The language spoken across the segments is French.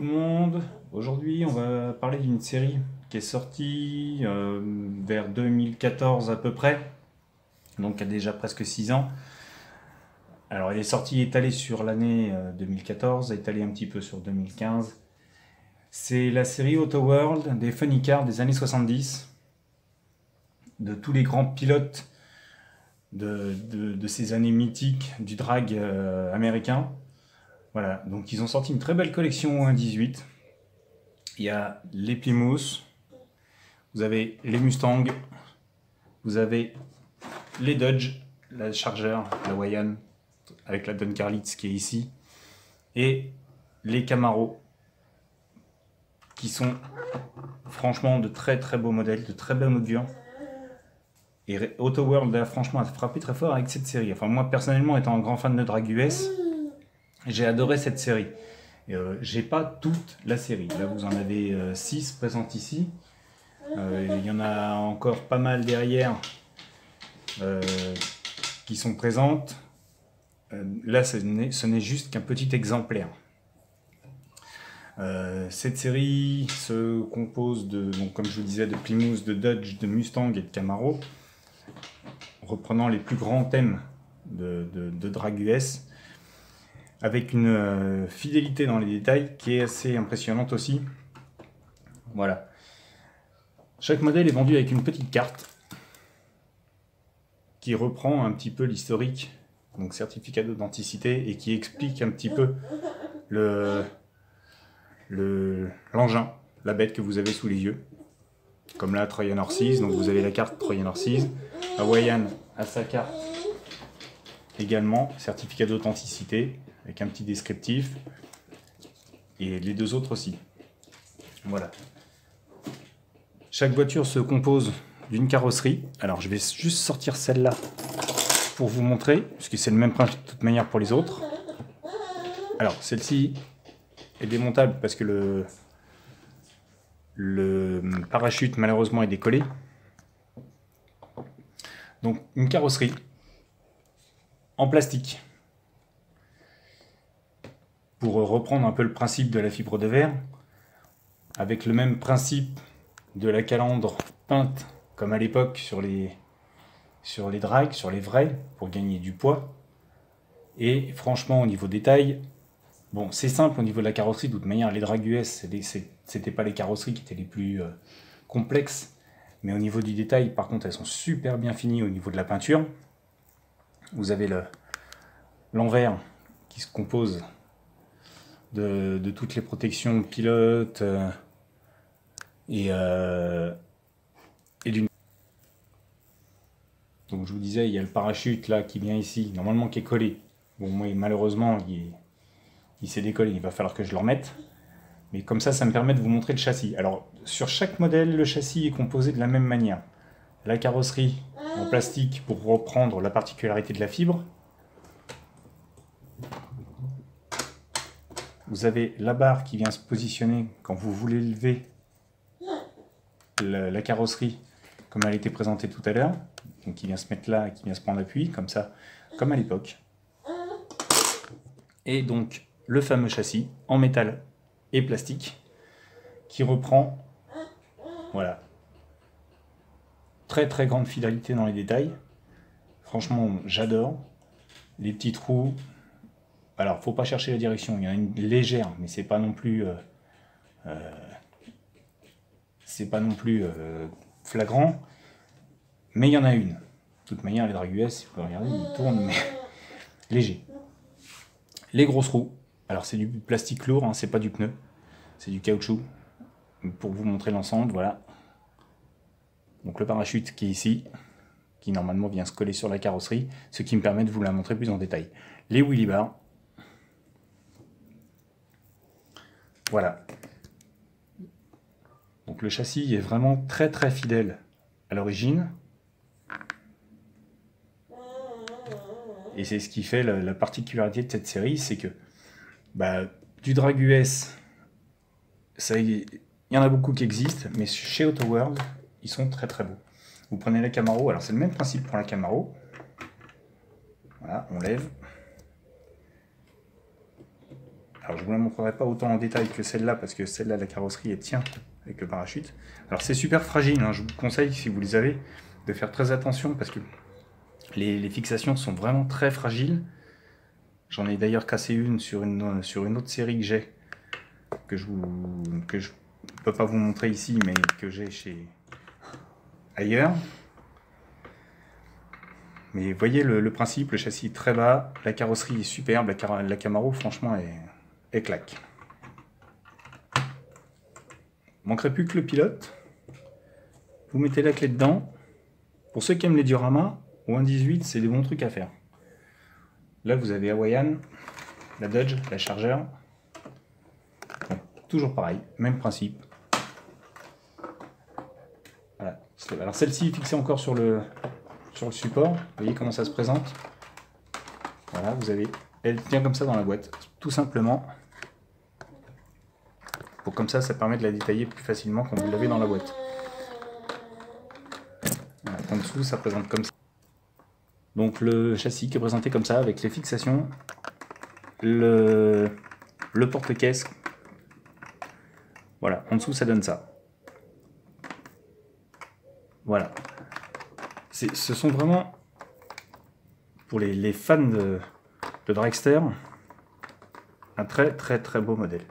le monde. Aujourd'hui, on va parler d'une série qui est sortie vers 2014 à peu près, donc qui a déjà presque 6 ans. Alors, elle est sortie étalée sur l'année 2014, étalée un petit peu sur 2015. C'est la série Auto World des funny cars des années 70, de tous les grands pilotes de ces années mythiques du drag américain. Voilà, donc ils ont sorti une très belle collection 1.18. Il y a les Plymouth, vous avez les Mustang, vous avez les Dodge, la Charger, la Wayan, avec la Dunkerlitz qui est ici, et les Camaro, qui sont franchement de très très beaux modèles, de très belles augures. Et Auto World a franchement frappé très fort avec cette série. Enfin, moi personnellement, étant un grand fan de drag US, j'ai adoré cette série. J'ai pas toute la série. Là, vous en avez 6 présentes ici. Il y en a encore pas mal derrière qui sont présentes. Là, ce n'est juste qu'un petit exemplaire. Cette série se compose de, donc, comme je vous disais, de Plymouth, de Dodge, de Mustang et de Camaro, reprenant les plus grands thèmes de drag US, avec une fidélité dans les détails qui est assez impressionnante aussi. Voilà. Chaque modèle est vendu avec une petite carte qui reprend un petit peu l'historique, donc certificat d'authenticité, et qui explique un petit peu l'engin, la bête que vous avez sous les yeux. Comme là, Trojan Horses, donc vous avez la carte Trojan Horses. Hawaiian a sa carte également, certificat d'authenticité, avec un petit descriptif. Et les deux autres aussi. Voilà. Chaque voiture se compose d'une carrosserie. Alors je vais juste sortir celle-là pour vous montrer, puisque c'est le même principe de toute manière pour les autres. Alors celle-ci est démontable parce que le parachute malheureusement est décollé. Donc une carrosserie en plastique. Pour reprendre un peu le principe de la fibre de verre, avec le même principe de la calandre peinte comme à l'époque sur les drags, sur les vrais, pour gagner du poids. Et franchement, au niveau détail, bon, c'est simple au niveau de la carrosserie. De toute manière, les drags US, c'était pas les carrosseries qui étaient les plus complexes. Mais au niveau du détail, par contre, elles sont super bien finies au niveau de la peinture. Vous avez l'envers qui se compose de toutes les protections pilote et d'une. Donc je vous disais, il y a le parachute là qui vient ici, normalement qui est collé. Bon, moi malheureusement il s'est décollé, il va falloir que je le remette. Mais comme ça me permet de vous montrer le châssis. Alors sur chaque modèle, le châssis est composé de la même manière. La carrosserie en plastique pour reprendre la particularité de la fibre. Vous avez la barre qui vient se positionner quand vous voulez lever la carrosserie comme elle était présentée tout à l'heure. Donc qui vient se mettre là et qui vient se prendre appui, comme ça, comme à l'époque. Et donc le fameux châssis en métal et plastique qui reprend, voilà, très très grande fidélité dans les détails. Franchement, j'adore. Les petits trous. Alors, faut pas chercher la direction. Il y en a une légère, mais c'est pas non plus, flagrant. Mais il y en a une. De toute manière, les drag US, si vous pouvez regarder, ils tournent, mais léger. Les grosses roues. Alors, c'est du plastique lourd, hein, c'est pas du pneu, c'est du caoutchouc. Pour vous montrer l'ensemble, voilà. Donc le parachute qui est ici, qui normalement vient se coller sur la carrosserie, ce qui me permet de vous la montrer plus en détail. Les wheelie bars. Voilà. Donc le châssis est vraiment très très fidèle à l'origine. Et c'est ce qui fait la particularité de cette série, c'est que du drag US, il y en a beaucoup qui existent, mais chez Auto World, ils sont très très beaux. Vous prenez la Camaro, alors c'est le même principe pour la Camaro. Voilà, on lève. Alors je ne vous la montrerai pas autant en détail que celle-là, parce que celle-là, la carrosserie, elle tient avec le parachute. Alors c'est super fragile, hein. Je vous conseille, si vous les avez, de faire très attention, parce que les fixations sont vraiment très fragiles. J'en ai d'ailleurs cassé une sur une autre série que j'ai, que je peux pas vous montrer ici, mais que j'ai chez ailleurs. Mais vous voyez le principe, le châssis est très bas, la carrosserie est superbe, la Camaro franchement elle claque. Il manquerait plus que le pilote. Vous mettez la clé dedans. Pour ceux qui aiment les dioramas, au 1.18 c'est des bons trucs à faire. Là vous avez Hawaiian, la Dodge, la Charger. Bon, toujours pareil, même principe. Voilà. Alors celle-ci est fixée encore sur le support. Vous voyez comment ça se présente. Voilà, elle tient comme ça dans la boîte, tout simplement. Pour comme ça permet de la détailler plus facilement quand vous l'avez dans la boîte. Voilà, en dessous, ça présente comme ça. Donc le châssis qui est présenté comme ça, avec les fixations, le porte-caisse. Voilà, en dessous, ça donne ça. Voilà. Ce sont vraiment, pour les fans de dragster, un très très très beau modèle.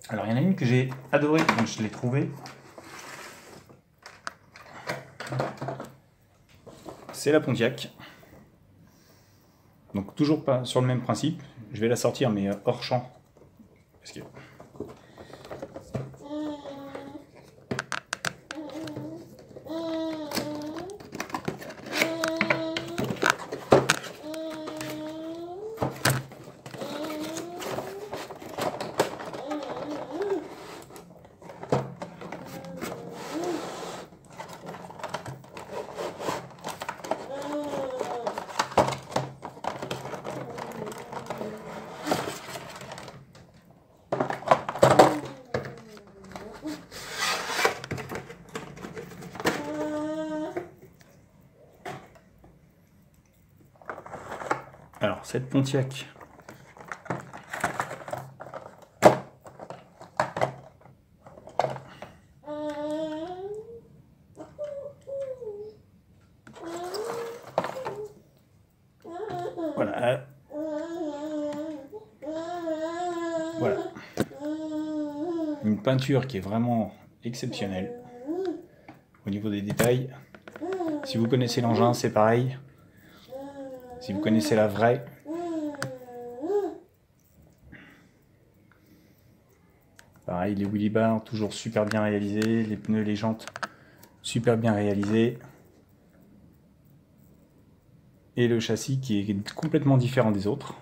Alors il y en a une que j'ai adorée quand je l'ai trouvée. C'est la Pontiac. Donc toujours pas sur le même principe. Je vais la sortir mais hors champ. Parce que... Alors, cette Pontiac, voilà. Voilà. Une peinture qui est vraiment exceptionnelle au niveau des détails. Si vous connaissez l'engin, c'est pareil. Si vous connaissez la vraie, pareil, les wheelie bars toujours super bien réalisés, les pneus, les jantes super bien réalisés. Et le châssis qui est complètement différent des autres.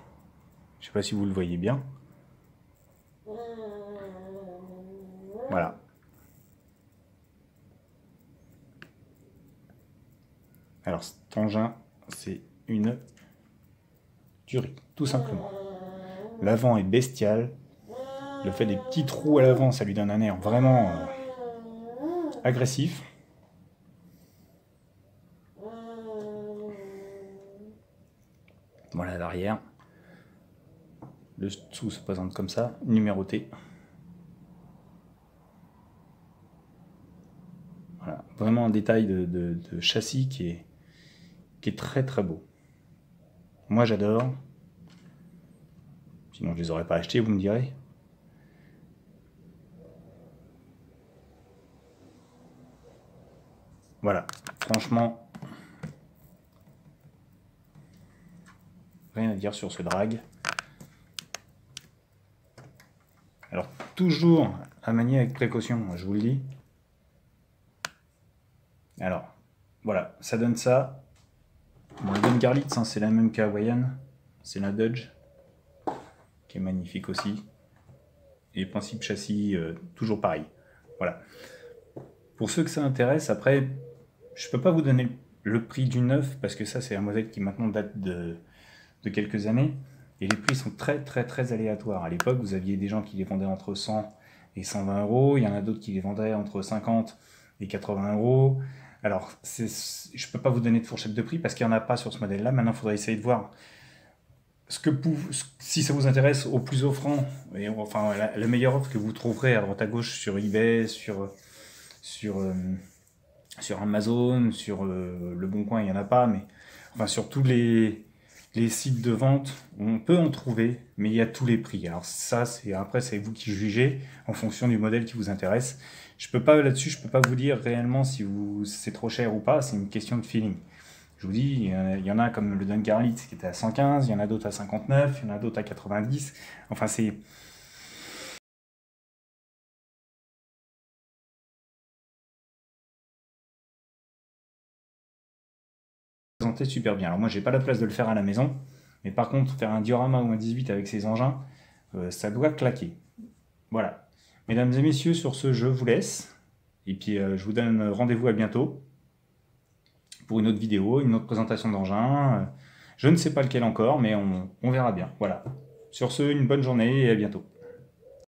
Je ne sais pas si vous le voyez bien. Voilà. Alors cet engin, c'est une tuerie, tout simplement. L'avant est bestial. Le fait des petits trous à l'avant, ça lui donne un air vraiment agressif. Voilà l'arrière. Le dessous se présente comme ça, numéroté. Voilà, vraiment un détail de châssis qui est très très beau. Moi j'adore. Sinon je les aurais pas achetés, vous me direz. Voilà, franchement, rien à dire sur ce drag. Alors toujours à manier avec précaution, je vous le dis. Alors, voilà, ça donne ça. Bon, la Don Garlitz, hein, c'est la même qu'Hawaiian. C'est la Dodge, qui est magnifique aussi. Et principe châssis, toujours pareil. Voilà. Pour ceux que ça intéresse, après, je peux pas vous donner le prix du neuf, parce que ça, c'est un modèle qui maintenant date de quelques années. Et les prix sont très très très aléatoires. À l'époque, vous aviez des gens qui les vendaient entre 100 et 120 euros. Il y en a d'autres qui les vendaient entre 50 et 80 euros. Alors, je ne peux pas vous donner de fourchette de prix parce qu'il n'y en a pas sur ce modèle-là. Maintenant, il faudrait essayer de voir Si ça vous intéresse, au plus offrant, et enfin la meilleure offre que vous trouverez à droite à gauche sur eBay, sur, euh, sur Amazon, sur Le Bon Coin, il n'y en a pas, mais enfin sur tous les sites de vente, on peut en trouver, mais il y a tous les prix. Alors ça, après c'est vous qui jugez en fonction du modèle qui vous intéresse. Je peux pas là-dessus, je peux pas vous dire réellement si c'est trop cher ou pas. C'est une question de feeling. Je vous dis, il y en a comme le Dunker Elite qui était à 115, il y en a d'autres à 59, il y en a d'autres à 90. Enfin, c'est présenté super bien. Alors moi, j'ai pas la place de le faire à la maison, mais par contre, faire un diorama ou un 18 avec ces engins, ça doit claquer. Voilà. Mesdames et messieurs, sur ce, je vous laisse. Et puis, je vous donne rendez-vous à bientôt pour une autre vidéo, une autre présentation d'engin. Je ne sais pas lequel encore, mais on verra bien. Voilà. Sur ce, une bonne journée et à bientôt.